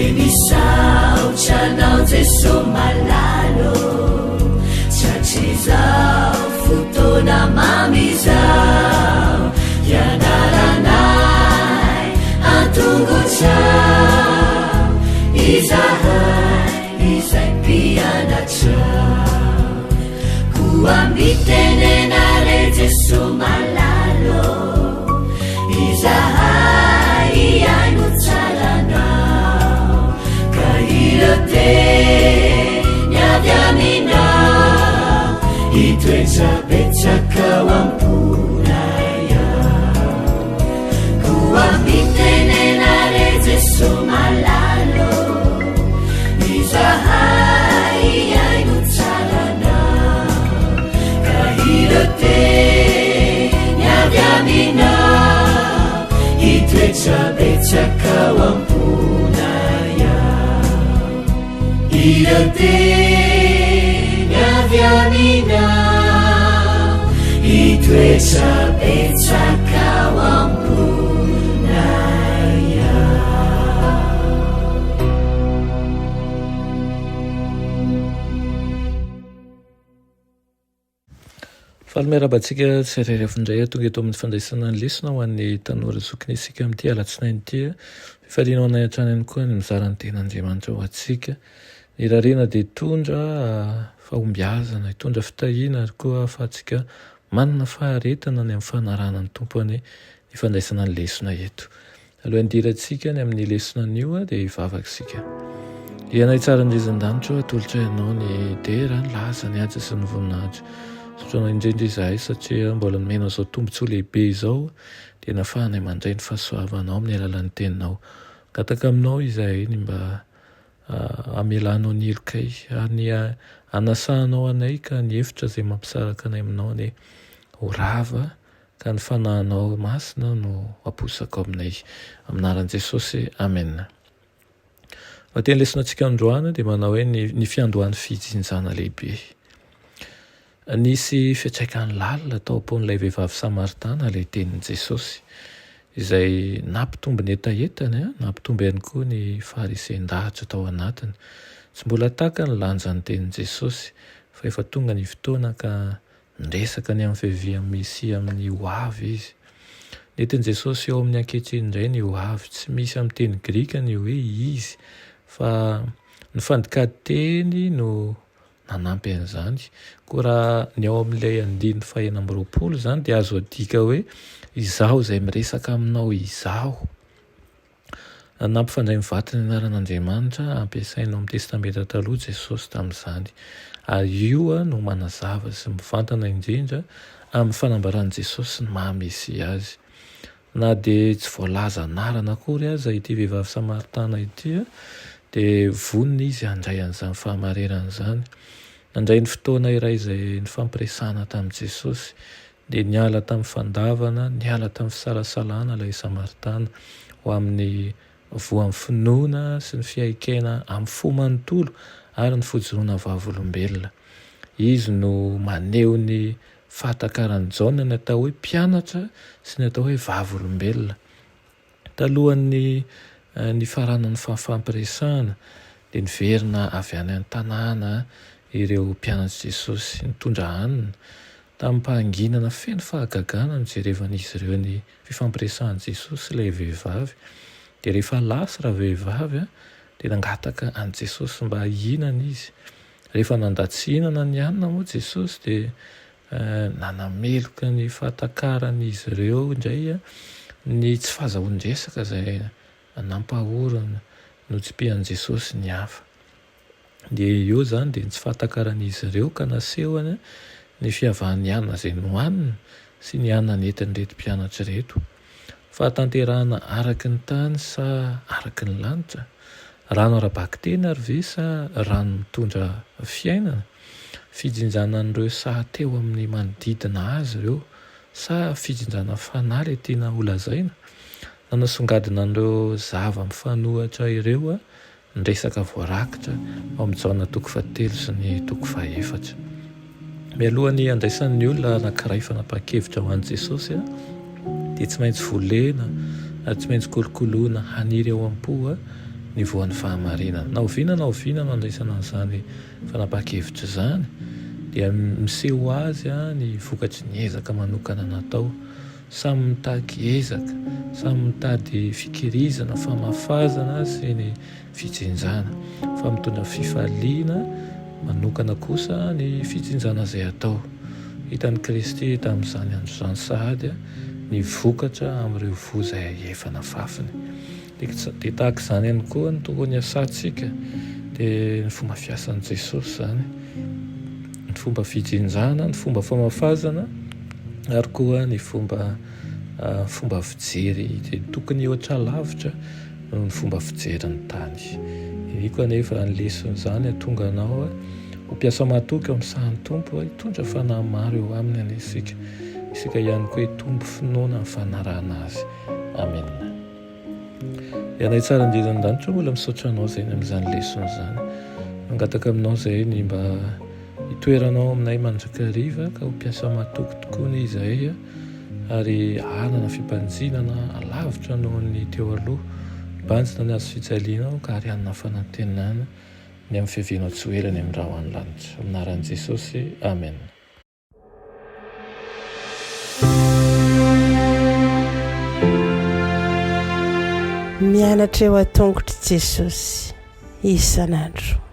enisaocyanao jeso malalo tsatrizao fotona mamizao ianaranay antongotsao izahay izay mpianatrao koambitenenare jeso malalo izahay iaino tsaranao ka irote niavy aminao itoetsabetsakao amponaya koambitenenare jeso malalo izahay iaino tsaranao ka irote niavy aminao itoetsabetsakao amponaya irote niavy aminao itoetsabetsakao amponaya. Fahalomerabantsika tsirairyafindray tonga eto amin'ny fandraisana ny lesona ho an'ny tanora zokiny isika amin'ity alatsinainy ity fifalianao anay hatrany ihany koa ny mizarany ten'Andriamanitra ho antsika ny rarena dia hitondra fahombiazana, hitondra fitahiana ary koa ahafahantsika manana faharetana ny amin'ny fanarana ny tompony ny fandraisana ny lesona eto. Aloha handirantsika ny amin'ny lesona an'io dia hivavaka isika. Ianay tsara indrizan-danitra atolotra ianao ny dera ny laza ny asa sy ny voninahitra sotrana indrindra izahay satria mbola nomena izao tombontsoa lehibe izao dia nafahanay mandray ny fahasoavanao amin'ny alalan'ny teninao. Gataka aminao izahay ny mba amelanao ny elokay ary anasahanao anay ka ny hevitra izay mampisaraka anay aminao ny horava ka ny fanahinao masina no aposaka aminay aminaran'i Jesosy. Amen. Teny lesonantsika androany dia manao hoe ny fiandohan'ny fijinjana lehibe. Nisy fiantraikany lalina tao am-pon'ilay vehivavy Samaritana ilay tenin'i Jesosy izay nampitombo ny etaetany, nampitombo ihany koa ny farisean-dahatra tao anatiny. Tsy mbola taka ny lanjan'ny tenin'i Jesosy fa efa tonga ny fotoana ka niresaka ny amin'ny fiaviany misy amin'ny hoavy izy. Nentin'i Jesosy eo amin'ny ankehitriny indray ny hoavy, tsy misy amin'ny teny grika ny hoe izy fa ny fandikady teny no nanampy an'izany. Koa raha ny ao amin'ilay 19 zany dia azo adika hoe izaho izay miresaka aminao izaho. Nampifandray mivantana ny anaran'Andriamanitra ampiasainao amin'ny testamenta taloha Jesosy tamin'izany. Ary io no manazava sy mivantana indrindra amin'ny fanambaran'i Jesosy ny maha-Mesia azy. Na dia tsy voalaza anarana akory aza ity vehivavy Samaritana ity dia vonona izy handray an'izany fahamarinana izany. Nandray ny fotoana iray izay ny fampiresahana tamin'i Jesosy dia niala tamin'ny fandavana, niala tamin'ny fisalasalana ilay Samaritana ho amin'ny voan'ny finoana sy ny fiaikena amin'ny fo manontolo ary ny fojoroana vavolombelona. Izy no maneho ny fahatakaran'i Jaona ny atao hoe mpianatra sy ny atao hoe vavolombelona. Talohan'ny faranan'ny fampiresahana dia niverina avy any an-tanàna ireo mpianatr' Jesosy nitondra hanina. Tamin'ny mpahanginana feno fahagagana nijerevan'izy ireo ny fifampiresahan'i Jesosy ilay vehivavy. Dia rehefa lasa raha vehivavy dia nangataka an'i Jesosy mba hihinana izy. Rehefa nandatsihinana ny hanina moa Jesosy dia nanameloka ny fahatakarany izy ireo indray ny tsy fahazahoan-dresaka izay nampahorana notsimpihan'i Jesosy ny hafa. Dia eo zany dia tsy fahatakaran'izy ireo ka nasehony ny fiavahan'ny hanina izay nohanina sy ny hanina nentin'ireto mpianatra ireto. Fahatanterahana araky ny tany sa araky ny lanitra? Rano ara-baky teny ary ve sa rano mitondra fiainana? Fijinjana an'ireo sahateo amin'ny manodidina azy ireo sa fijinjana fanahy tiana holazaina? Nanasongadina an'ireo zava mifanohatra ireo nyresaka voarakitra ao amin'ny Jaona 7 sy ny 4. Mialohan'ny andraisan'ny olona anankiray fanapa-kevitra ho an'i Jesosy dia tsy maintsy volena ary tsy maintsy kolokoloana haniry ao am-po ny voan'ny fahamarinana. Naoviana no andraisana n'izany fanapa-kevitra zany dia miseho azy ny vokatry ny ezaka manokana natao. Samy mitaky ezaka, samy mitady fikirizana, famafazana sy ny fitsinjana, fa mitondra fifaliana manokana kosa ny fitsinjana izay atao. Hitan'ny Kristy tamin'izany andro izany sahady ny vokatra amin'ireo voza efa nafafiny. Dia tahaka izany ihany koa ny tokony asantsika dia ny fomba fiasan'i Jesosy zany, ny fomba fitsinjana, ny fomba famafazana, ary koa ny fomba fijery dia tokony ohatra lavitra no ny fomba fijeryn'ny tany. Iko anefa ny lesona zany atonga anao ho mpiasa matoky amin'ny sahan'ny tompo, hitondra fanahy maro eo aminy any isika ihany koa hitombo finoana ny fanarahana azy. Amen. Ianay tsara indrindra danitra mbola misaotra anao zay amin'izany lesona zany. Mangataka aminao zay ny mba hitoeranao aminay mandrakariva ka ho mpiasa matoky tokoa ny izahay ary hanana fimpanjinana alavitra noho ny teo aloha, banjina ny azo fijalianao ka ary hanana fanantenana ny amin'ny fiavianao tsy ho elany amin'ny raha ho any lanitra. Aminaran'i Jesosy. Amen. Mianatra eo an-tongotry Jesosy isan'andro.